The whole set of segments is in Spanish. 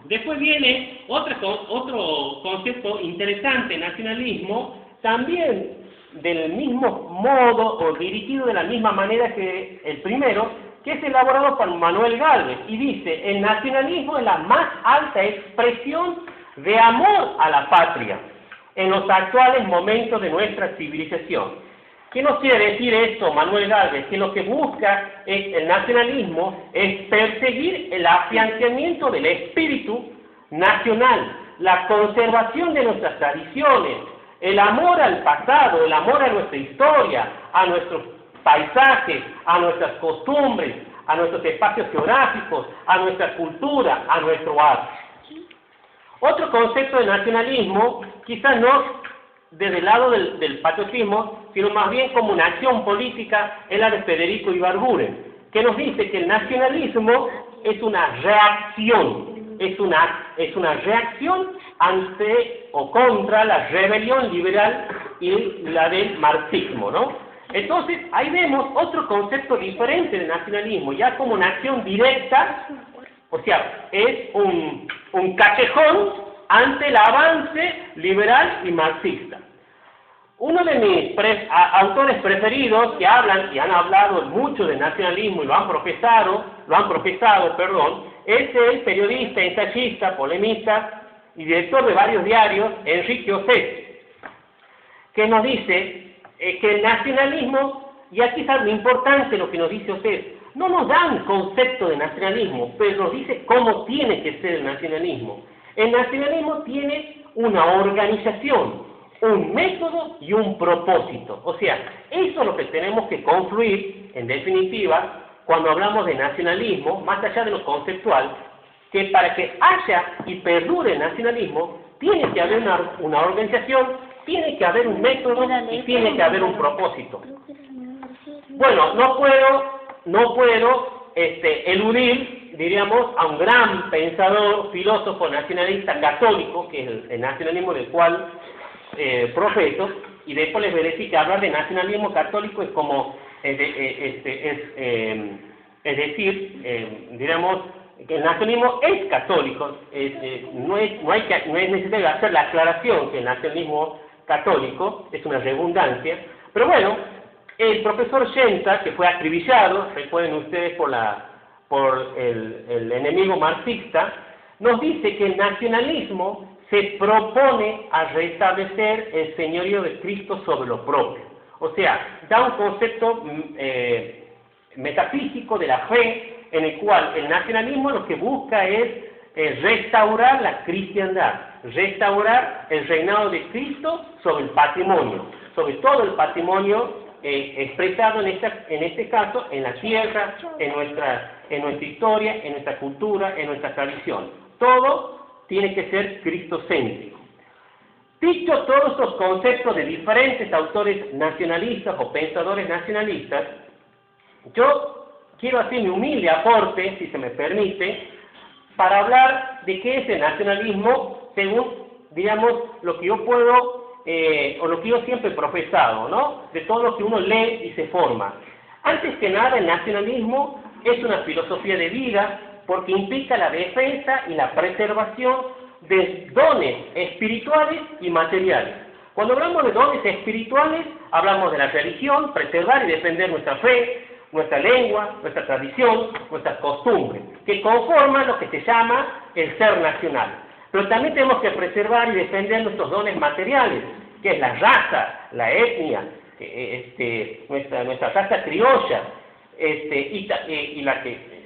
Después viene otro concepto interesante, nacionalismo, también del mismo modo o dirigido de la misma manera que el primero, que es elaborado por Manuel Gálvez, y dice: el nacionalismo es la más alta expresión de amor a la patria en los actuales momentos de nuestra civilización. ¿Qué nos quiere decir esto, Manuel Gálvez? Que lo que busca el nacionalismo es perseguir el afianzamiento del espíritu nacional, la conservación de nuestras tradiciones, el amor al pasado, el amor a nuestra historia, a nuestros paisajes, a nuestras costumbres, a nuestros espacios geográficos, a nuestra cultura, a nuestro arte. Otro concepto de nacionalismo, quizás no desde el lado del patriotismo, sino más bien como una acción política, es la de Federico Ibarguren, que nos dice que el nacionalismo es una reacción, es una reacción ante o contra la rebelión liberal y la del marxismo, ¿no? Entonces, ahí vemos otro concepto diferente de nacionalismo, ya como una acción directa, o sea, es un callejón ante el avance liberal y marxista. Uno de mis autores preferidos que hablan y han hablado mucho de nacionalismo y lo han profesado, es el periodista, ensayista, polemista y director de varios diarios, Enrique Ossé, que nos dice que el nacionalismo, y aquí es algo importante lo que nos dice Ossé, no nos da un concepto de nacionalismo, pero nos dice cómo tiene que ser el nacionalismo. El nacionalismo tiene una organización, un método y un propósito. O sea, eso es lo que tenemos que concluir, en definitiva, cuando hablamos de nacionalismo, más allá de lo conceptual, que para que haya y perdure el nacionalismo, tiene que haber una organización, tiene que haber un método y tiene que haber un propósito. Bueno, no puedo eludir, diríamos, a un gran pensador, filósofo, nacionalista católico, que es el nacionalismo del cual profeso, y después les voy a decir que hablar de nacionalismo católico es como, diríamos, que el nacionalismo es católico, no es necesario hacer la aclaración que el nacionalismo católico es una redundancia, pero bueno, el profesor Schenta, que fue acribillado, recuerden ustedes, por el enemigo marxista, nos dice que el nacionalismo se propone a restablecer el señorío de Cristo sobre lo propio. O sea, da un concepto metafísico de la fe, en el cual el nacionalismo lo que busca es restaurar la cristiandad, restaurar el reinado de Cristo sobre el patrimonio, sobre todo el patrimonio expresado en este caso en la tierra, en nuestra historia, en nuestra cultura, en nuestra tradición. Todo tiene que ser cristocéntrico. Dicho todos estos conceptos de diferentes autores nacionalistas o pensadores nacionalistas, yo quiero hacer mi humilde aporte, si se me permite, para hablar de qué es el nacionalismo según, digamos, lo que yo puedo, o lo que yo siempre he profesado, ¿no? De todo lo que uno lee y se forma. Antes que nada, el nacionalismo es una filosofía de vida porque implica la defensa y la preservación de dones espirituales y materiales. Cuando hablamos de dones espirituales, hablamos de la religión, preservar y defender nuestra fe, nuestra lengua, nuestra tradición, nuestras costumbres, que conforman lo que se llama el ser nacional. Pero también tenemos que preservar y defender nuestros dones materiales, que es la raza, la etnia, nuestra raza criolla, y la que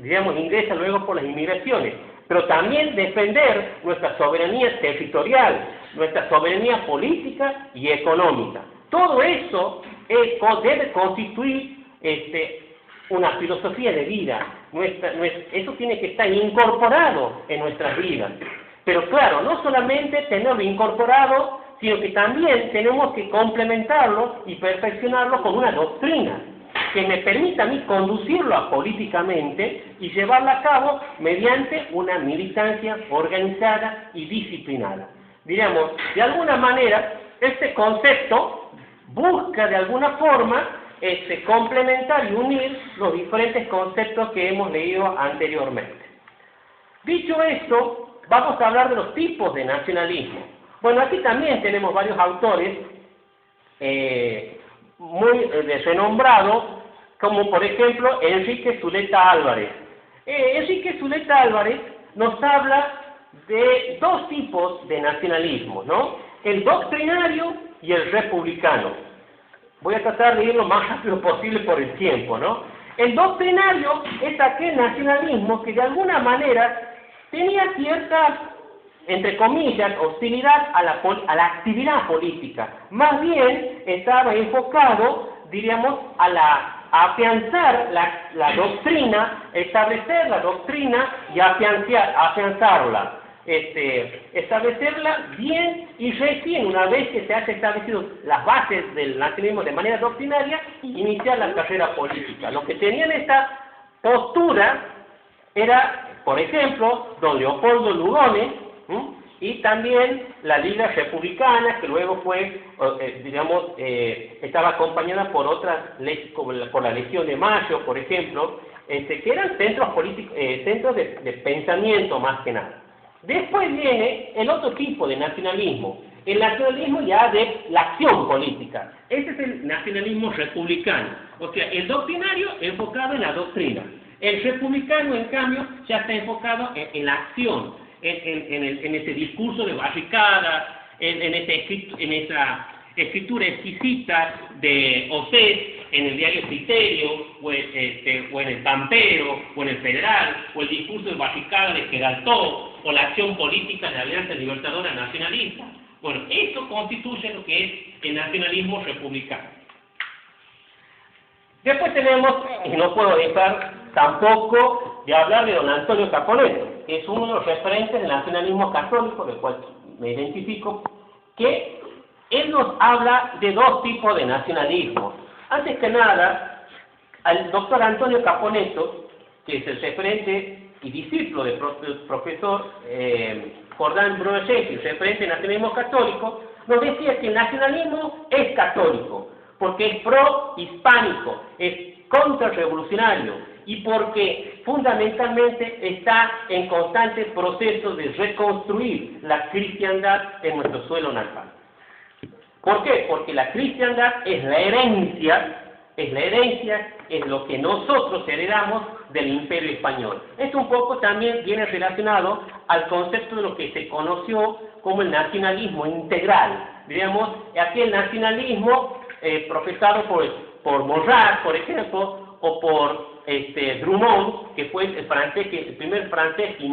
digamos, ingresa luego por las inmigraciones, pero también defender nuestra soberanía territorial, nuestra soberanía política y económica. Todo eso debe constituir una filosofía de vida. Eso tiene que estar incorporado en nuestras vidas. Pero claro, no solamente tenerlo incorporado, sino que también tenemos que complementarlo y perfeccionarlo con una doctrina que me permita a mí conducirlo políticamente y llevarla a cabo mediante una militancia organizada y disciplinada. Diríamos, de alguna manera, este concepto busca de alguna forma complementar y unir los diferentes conceptos que hemos leído anteriormente. Dicho esto, vamos a hablar de los tipos de nacionalismo. Bueno, aquí también tenemos varios autores muy renombrados, como por ejemplo Enrique Zuleta Álvarez. Enrique Zuleta Álvarez nos habla de dos tipos de nacionalismo, ¿no? El doctrinario y el republicano. Voy a tratar de ir lo más rápido posible por el tiempo, ¿no? El doctrinario es aquel nacionalismo que de alguna manera tenía cierta, entre comillas, hostilidad a la actividad política. Más bien estaba enfocado, diríamos, a afianzar la doctrina, establecer la doctrina y afianzarla. Establecerla bien y recién, una vez que se han establecido las bases del nacionalismo de manera doctrinaria, iniciar la carrera política. Los que tenían esta postura era, por ejemplo, don Leopoldo Lugones, y también la Liga Republicana, que luego fue, estaba acompañada por otras leyes, como por la Legión de Mayo, por ejemplo, que eran centros políticos, centros de pensamiento más que nada. Después viene el otro tipo de nacionalismo, el nacionalismo ya de la acción política. Ese es el nacionalismo republicano, o sea, el doctrinario enfocado en la doctrina. El republicano, en cambio, ya está enfocado en la acción, en ese discurso de barricada, en esa escritura exquisita de Osés en el diario Criterio, o en el Pampero, o en el Federal, o el discurso de barricada de Geraltó, o la acción política de la Alianza Libertadora Nacionalista. Bueno, esto constituye lo que es el nacionalismo republicano. Después tenemos, y no puedo dejar tampoco de hablar de don Antonio Caponeto, que es uno de los referentes del nacionalismo católico, del cual me identifico, que él nos habla de dos tipos de nacionalismo. Antes que nada, al doctor Antonio Caponeto, que es el referente y discípulo del profesor Jordán Bruno Shakespeare, referente del nacionalismo católico, nos decía que el nacionalismo es católico, porque es pro-hispánico, es contrarrevolucionario, y porque fundamentalmente está en constante proceso de reconstruir la cristiandad en nuestro suelo natal. ¿Por qué? Porque la cristiandad es la herencia, es lo que nosotros heredamos del Imperio Español. Esto un poco también viene relacionado al concepto de lo que se conoció como el nacionalismo integral. Diríamos, aquel nacionalismo profesado por Maurras, por ejemplo, o por Drummond, que fue el primer francés que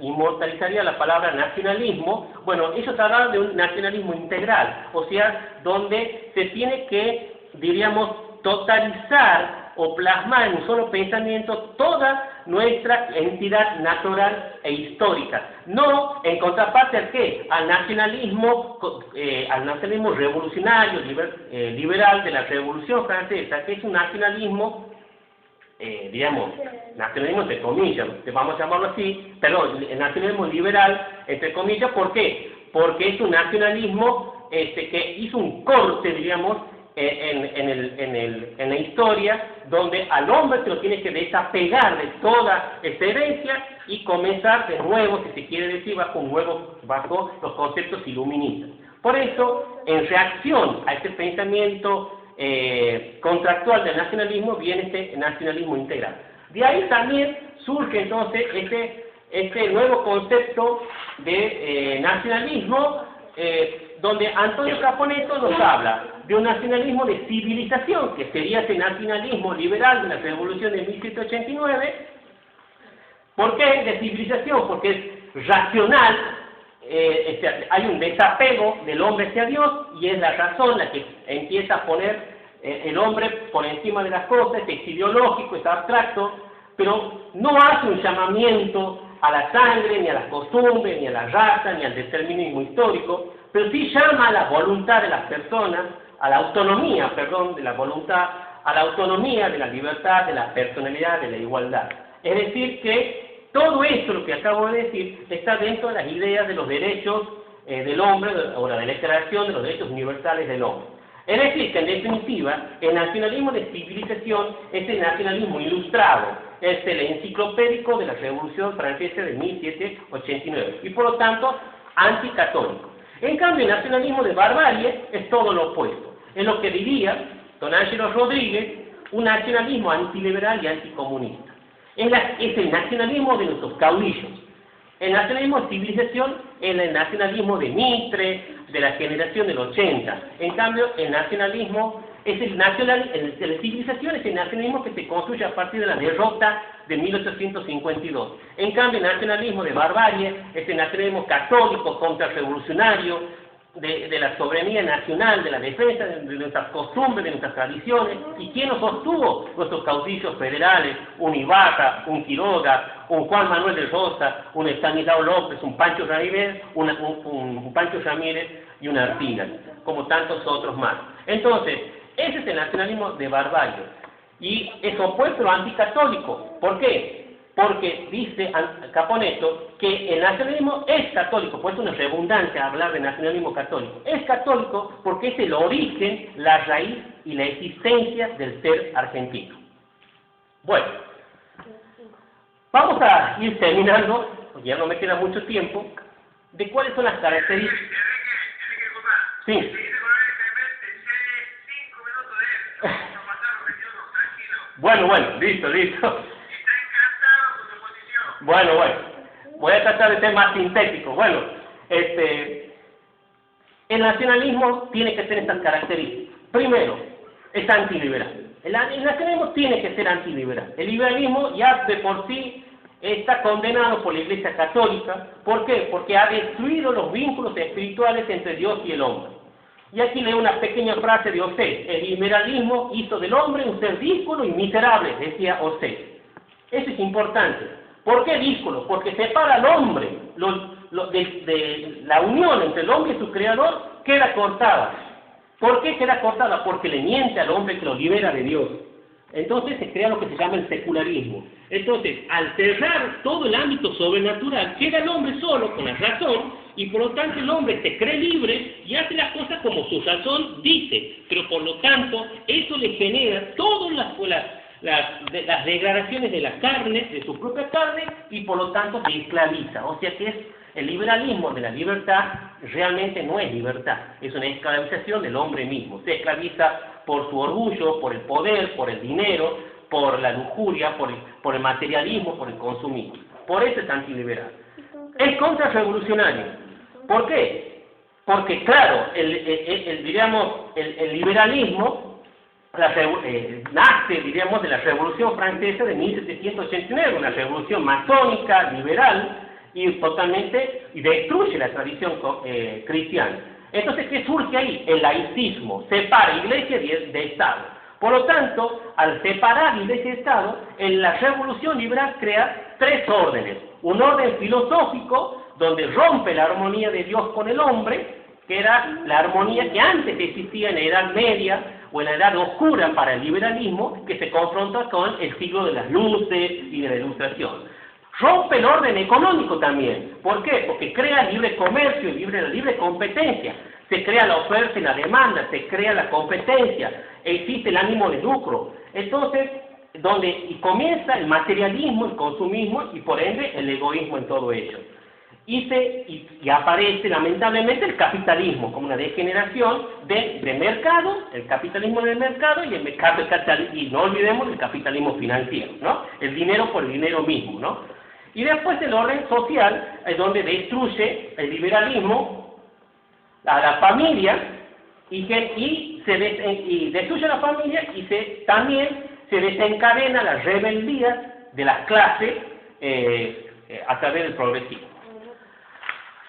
inmortalizaría la palabra nacionalismo. Bueno, ellos hablaban de un nacionalismo integral, o sea, donde se tiene que, diríamos, totalizar o plasmar en un solo pensamiento toda nuestra entidad natural e histórica. No en contraparte al ¿qué? Al nacionalismo revolucionario, liberal de la Revolución Francesa, que es un nacionalismo, nacionalismo entre comillas, vamos a llamarlo así, perdón, el nacionalismo liberal, entre comillas. ¿Por qué? Porque es un nacionalismo que hizo un corte, diríamos, en la historia, donde al hombre se lo tiene que desapegar de toda esa herencia y comenzar de nuevo, si se quiere decir, bajo los conceptos iluministas. Por eso, en reacción a este pensamiento contractual del nacionalismo, viene este nacionalismo integral. De ahí también surge entonces este nuevo concepto de nacionalismo, donde Antonio Caponeto nos habla de un nacionalismo de civilización, que sería ese nacionalismo liberal de la Revolución de 1789. ¿Por qué de civilización? Porque es racional, hay un desapego del hombre hacia Dios, y es la razón la que empieza a poner el hombre por encima de las cosas, es ideológico, es abstracto, pero no hace un llamamiento a la sangre, ni a las costumbres, ni a la raza, ni al determinismo histórico, pero sí llama a la voluntad de las personas, a la autonomía, de la voluntad, a la autonomía de la libertad, de la personalidad, de la igualdad. Es decir, que todo esto, lo que acabo de decir, está dentro de las ideas de los derechos del hombre, o la Declaración de los Derechos Universales del Hombre. Es decir, que en definitiva, el nacionalismo de civilización es el nacionalismo ilustrado, es el enciclopédico de la Revolución Francesa de 1789 y por lo tanto anticatólico. En cambio, el nacionalismo de barbarie es todo lo opuesto. Es lo que diría don Ángelo Rodríguez, un nacionalismo antiliberal y anticomunista. Es el nacionalismo de nuestros caudillos. El nacionalismo de civilización es el nacionalismo de Mitre, de la generación del 80. En cambio, el nacionalismo es el de civilización es el nacionalismo que se construye a partir de la derrota de 1852. En cambio, el nacionalismo de barbarie es el nacionalismo católico, contrarrevolucionario, de la soberanía nacional, de la defensa de nuestras costumbres, de nuestras tradiciones. ¿Y quién nos sostuvo? Nuestros caudillos federales, un Ibarra, un Quiroga, un Juan Manuel de Rosa, un Estanislao López, un Pancho Ramírez, un Pancho Ramírez y un Artigas, como tantos otros más. Entonces, ese es el nacionalismo de barbarie. Y es opuesto a anticatólico. ¿Por qué? Porque dice Caponetto que el nacionalismo es católico, por eso es una redundancia hablar de nacionalismo católico. Es católico porque es el origen, la raíz y la existencia del ser argentino. Bueno, vamos a ir terminando, porque ya no me queda mucho tiempo, de cuáles son las características. Sí. Bueno, listo. Bueno, voy a tratar de ser más sintético. Bueno, el nacionalismo tiene que tener estas características. Primero, es antiliberal. El nacionalismo tiene que ser antiliberal. El liberalismo ya de por sí está condenado por la Iglesia Católica. ¿Por qué? Porque ha destruido los vínculos espirituales entre Dios y el hombre. Y aquí leo una pequeña frase de Housset. El liberalismo hizo del hombre un ser díscolo y miserable, decía Housset. Eso es importante. ¿Por qué díscolo? Porque separa al hombre, de la unión entre el hombre y su creador queda cortada. ¿Por qué queda cortada? Porque le miente al hombre que lo libera de Dios. Entonces se crea lo que se llama el secularismo. Entonces, al cerrar todo el ámbito sobrenatural, queda el hombre solo con la razón y por lo tanto el hombre se cree libre y hace las cosas como su razón dice. Pero por lo tanto, eso le genera todas las degradaciones de la carne, de su propia carne, y por lo tanto se esclaviza. O sea que es el liberalismo de la libertad realmente no es libertad, es una esclavización del hombre mismo. Se esclaviza por su orgullo, por el poder, por el dinero, por la lujuria, por el materialismo, por el consumismo. Por eso es antiliberal. Es contrarrevolucionario. ¿Por qué? Porque claro, el liberalismo nace, diríamos, de la Revolución Francesa de 1789, una revolución masónica, liberal, y totalmente destruye la tradición cristiana. Entonces, ¿qué surge ahí? El laicismo, separa Iglesia de Estado. Por lo tanto, al separar Iglesia y Estado, en la Revolución Liberal crea tres órdenes. Un orden filosófico, donde rompe la armonía de Dios con el hombre, que era la armonía que antes existía en la Edad Media, o en la Edad Oscura para el liberalismo, que se confronta con el siglo de las luces y de la ilustración. Rompe el orden económico también. ¿Por qué? Porque crea libre comercio, la libre competencia. Se crea la oferta y la demanda, se crea la competencia, existe el ánimo de lucro. Entonces, y comienza el materialismo, el consumismo y por ende el egoísmo en todo ello. Y aparece lamentablemente el capitalismo como una degeneración de mercado, el capitalismo del mercado y no olvidemos el capitalismo financiero, ¿no? El dinero por el dinero mismo, ¿no? Y después el orden social es donde destruye el liberalismo a la familia y destruye la familia y también se desencadena la rebeldía de las clases a través del progresismo.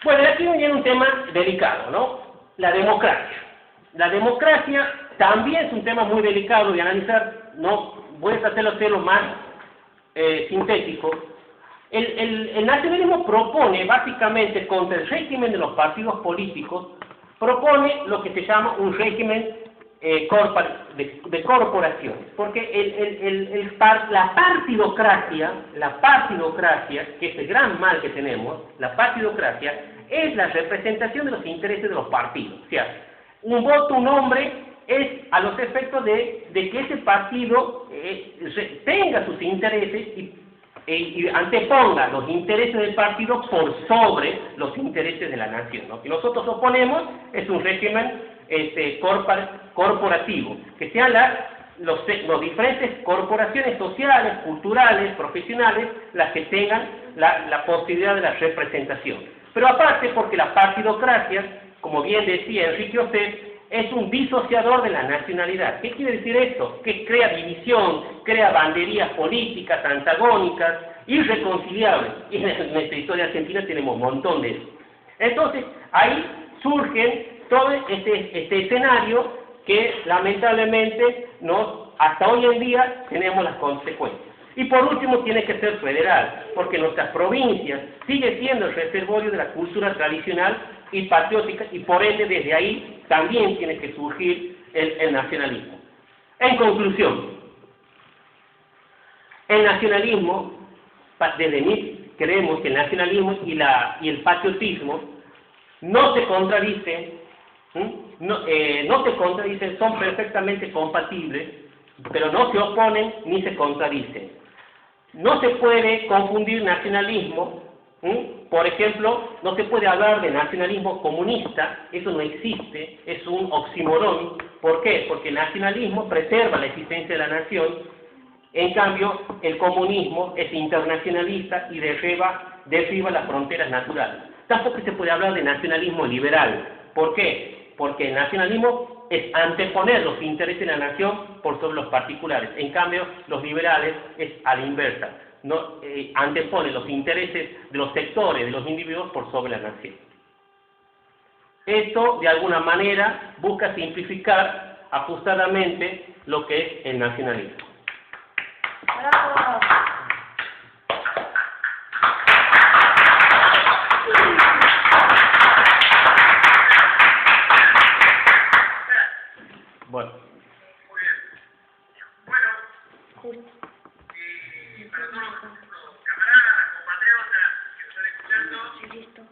Bueno, aquí viene un tema delicado, ¿no? La democracia. La democracia también es un tema muy delicado de analizar, no voy a hacerlo más sintético. El nacionalismo propone básicamente contra el régimen de los partidos políticos, propone lo que se llama un régimen de corporaciones, porque la partidocracia, que es el gran mal que tenemos, la partidocracia es la representación de los intereses de los partidos. O sea, un voto, un hombre, es a los efectos de que ese partido tenga sus intereses y anteponga los intereses del partido por sobre los intereses de la nación. Lo que nosotros oponemos es un régimen corporativo, que sean los diferentes corporaciones sociales, culturales, profesionales, las que tengan la posibilidad de la representación. Pero aparte, porque la partidocracia, como bien decía Enrique Osset, es un disociador de la nacionalidad. ¿Qué quiere decir esto? Que crea división, crea banderías políticas, antagónicas, irreconciliables. Y en nuestra historia argentina tenemos un montón de eso. Entonces, ahí surge todo este escenario que lamentablemente hasta hoy en día tenemos las consecuencias. Y por último tiene que ser federal, porque nuestras provincias sigue siendo el reservorio de la cultura tradicional y patriótica, y por ende desde ahí también tiene que surgir el nacionalismo. En conclusión, el nacionalismo, desde mí creemos que el nacionalismo y el patriotismo no se contradicen, son perfectamente compatibles, pero no se oponen ni se contradicen. No se puede confundir nacionalismo, por ejemplo, no se puede hablar de nacionalismo comunista, eso no existe, es un oxímoron. ¿Por qué? Porque el nacionalismo preserva la existencia de la nación, en cambio el comunismo es internacionalista y derriba las fronteras naturales. Tampoco se puede hablar de nacionalismo liberal. ¿Por qué? Porque el nacionalismo es anteponer los intereses de la nación por sobre los particulares. En cambio, los liberales es a la inversa. Antepone los intereses de los sectores, de los individuos, por sobre la nación. Esto, de alguna manera, busca simplificar ajustadamente lo que es el nacionalismo. ¡Bravo! Bueno. Muy bien. Bueno, Justo. para todos los camaradas, compatriotas que nos están escuchando, Sí, listo.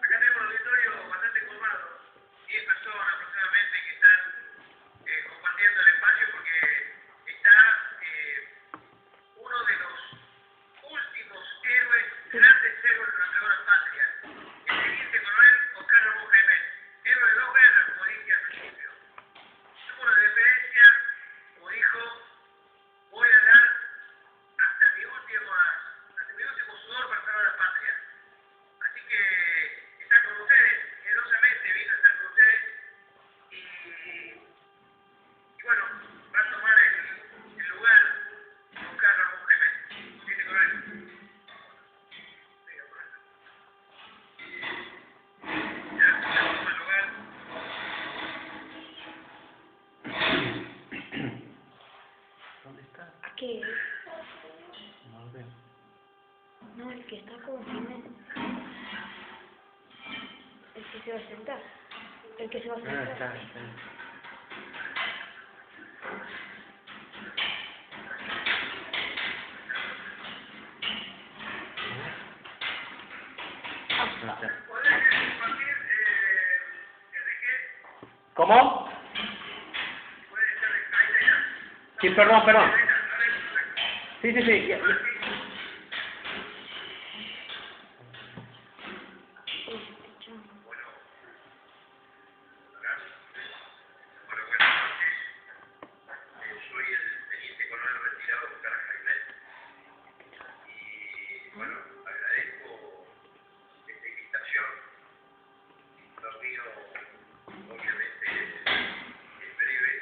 acá tenemos un auditorio bastante colmado, 10 personas aproximadamente que están compartiendo el espacio porque está uno de los últimos héroes, grandes héroes de nuestra obra patria, el teniente coronel Oscar Ramón Jiménez, héroe de dos guerras, como dije al principio. Tuvo una referencia, como dijo, voy a dar hasta mi último sudor para salvar a la patria. Así que está con ustedes, generosamente vino a estar con ustedes y bueno, va a tomar el lugar de Oscar Ramón Jiménez. ¿Tiene coronel? Venga, por acá. Ya toma el lugar. ¿Dónde está? Aquí. No lo veo. No, el que está con Jiménez. El que se va a sentar. El que se va a sentar. Está. ¿Podrías compartir, Enrique? ¿Cómo? Puede estar ahí ya. Sí, perdón. Sí. Bueno, buenas noches. Soy el teniente coronel retirado Oscar Jiménez. Y bueno, agradezco esta invitación. Lo mío, obviamente, es breve,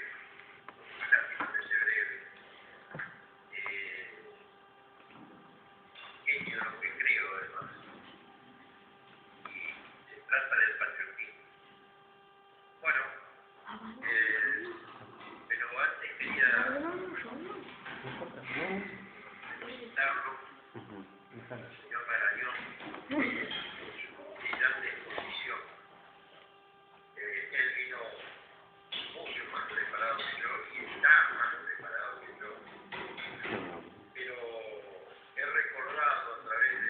muy lástima que sea breve. Es lo que creo, además. Se trata del patriotismo. Bueno, pero antes quería felicitarlo, señor Marañón, por su brillante exposición. Él vino mucho más preparado que yo y está más preparado que yo, pero he recordado a través de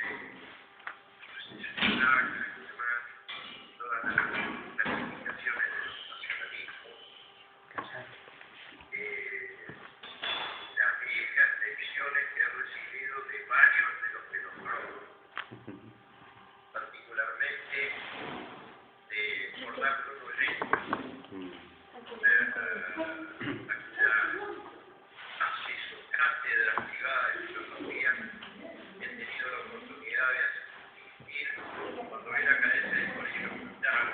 sus todas las explicaciones del nacionalismo particularmente de Orlando Rollero, acceso cátedra privada de filosofía. He tenido la oportunidad de asistir cuando era cadete del colegio militar,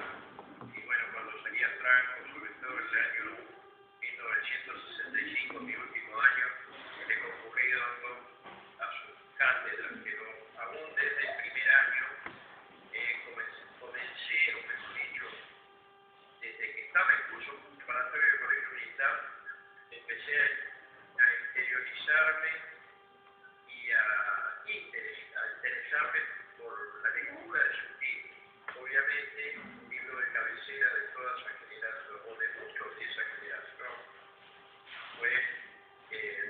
y bueno, cuando salía Franco, sobre todo en el año 1965, mi último año, he concurrido a sus cátedras, pero aún desde el primer año comencé, o mejor dicho, desde que estaba en curso preparatorio del colegio militar, empecé a interiorizarme y a interesarme por la lectura de sus libros. Obviamente, un libro de cabecera de toda esa generación, o de muchos de esa generación, fue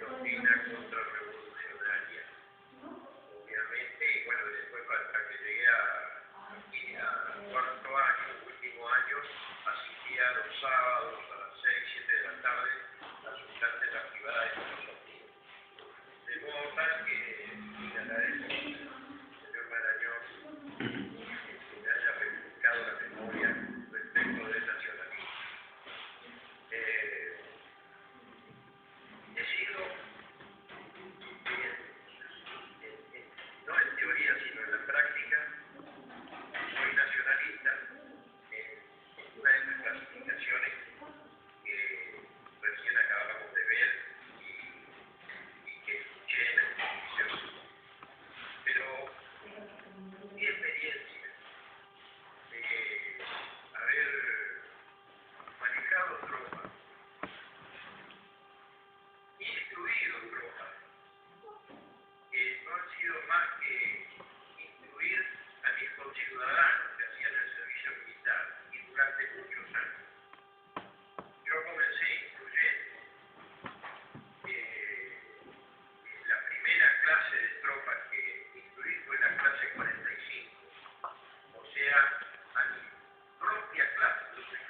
Doctrina Contrarrevolucionaria. Obviamente, y bueno, después hasta que llegué a cuarto año, último año, asistía los sábados a las 6, 7 de la tarde a sus cátedras privadas de filosofía. De modo tal que le agradezco, señor Marañón, que me haya refrescado la memoria respecto del nacionalismo. He sido, no en teoría, sino en la práctica, soy nacionalista en una de las clasificaciones que recién acabamos de ver y que escuché en la televisión. Pero mi experiencia de haber manejado tropas, instruido tropas, que no han sido más que instruir a mis conciudadanos que hacían el servicio militar, y durante muchos años. Yo comencé instruyendo la primera clase de tropas que instruí fue la clase 45, o sea, a mi propia clase, yo soy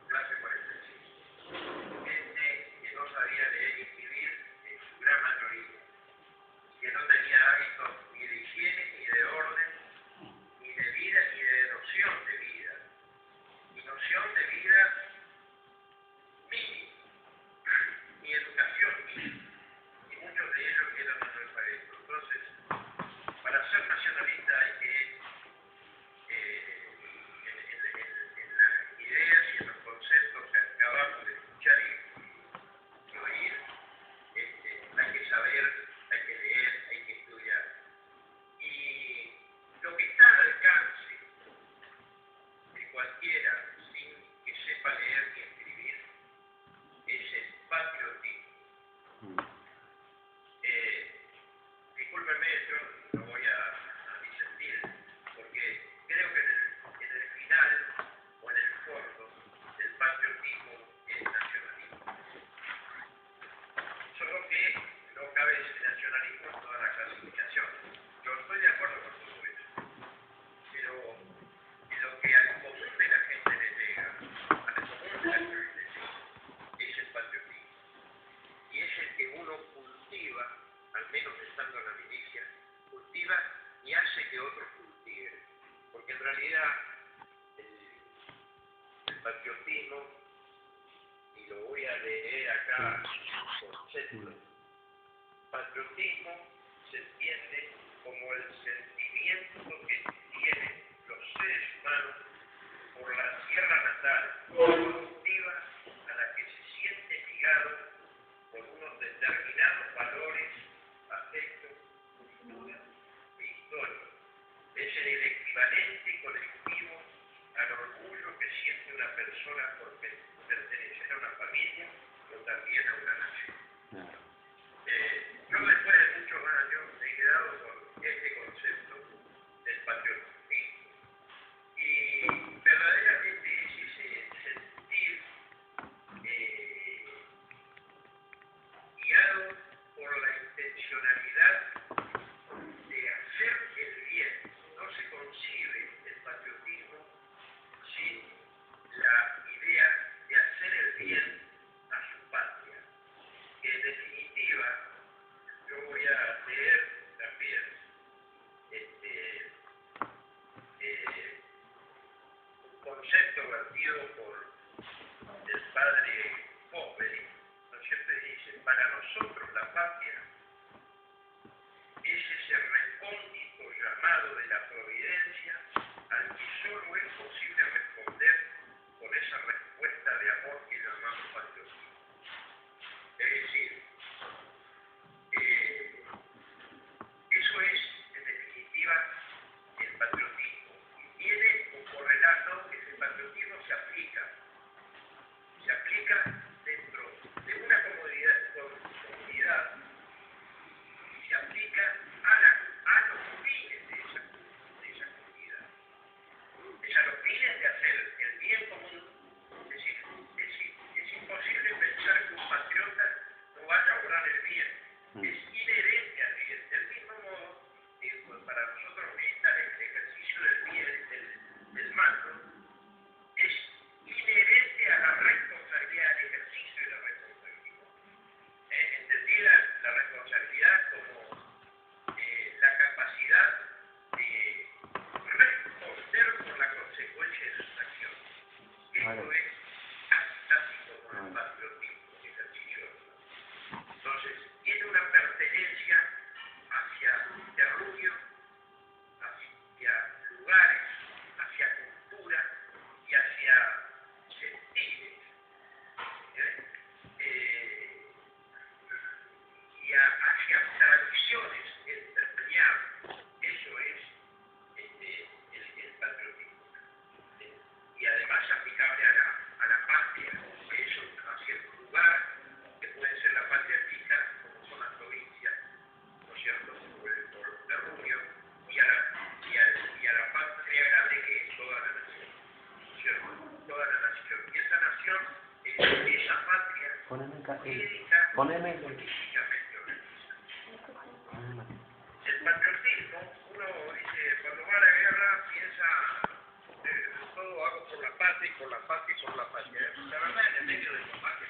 clase 45. Gente que no sabía leer y escribir en su gran mayoría, que no tenía hábitos ni de higiene, ni de orden, ni de vida, ni de noción de vida, y noción de vida mínima, ni educación mínima, y muchos de ellos eran analfabetos. Entonces, para ser nacionalista hay que, en las ideas y en los conceptos que acabamos de escuchar y oír, hay que saber, hay que leer, hay que estudiar. Y lo que está al alcance de cualquiera sin que sepa leer ni escribir es el patriotismo. Discúlpeme, yo no voy a disentir, porque creo que en el final o en el fondo el patriotismo es nacionalismo. Solo que no cabe ese nacionalismo en toda la clasificación. Yo estoy de acuerdo con todo eso, pero lo que al común de la gente le llega, al común de la gente le llega, es el patriotismo. Y es el que uno cultiva, al menos estando en la milicia, cultiva y hace que otros cultiven. Porque en realidad el patriotismo, y lo voy a leer acá concepto, patriotismo se entiende como el sentimiento que tienen los seres humanos por la tierra natal, productiva, a la que se siente ligado por unos determinados valores, afectos, cultura e historia. Es el equivalente colectivo al orgullo que siente una persona por pertenecer a una familia o también a una nación. Yo después de muchos años me he quedado con este concepto del patriotismo. Y verdaderamente es ese sentir guiado por la intencionalidad de hacer el bien. No se concibe el patriotismo sin la idea de hacer el bien a su patria, que en definitiva, yo voy a leer también estado de la providencia al que solo es posible responder con esa respuesta de amor que llamamos patriotismo. Es decir, eso es, en definitiva, el patriotismo. Y tiene como relato que ese patriotismo se aplica dentro de una comunidad, y se aplica a los fines de esa comunidad. Es a los fines de hacer el bien común. Es decir, es imposible pensar que un patriota no vaya a obrar el bien. Es inherente al bien. Del mismo modo, para nosotros militares, el ejercicio del bien, del mando, es inherente a la responsabilidad, al ejercicio de la responsabilidad. Entendí la responsabilidad como la capacidad de responder por la consecuencia de sus acciones. Esto es así como el patriotismo, el ejercicio de la. Entonces, tiene una pertenencia hacia terruño, hacia lugares, hacia cultura y hacia sentires, y hacia tradiciones entrañables. Eso es el patriotismo. Y además aplicable a la patria, eso hacia el lugar, que puede ser la patria chica, como son las provincias, ¿no es cierto?, por el terruño, y a la patria grande que es toda la nación, ¿no es cierto?, toda la nación. Y esa nación, esa patria, ética, políticamente organizada. El patriotismo, uno dice, cuando va a la guerra piensa, todo hago por la patria y por la patria y por la patria. La verdad, en el medio de la patria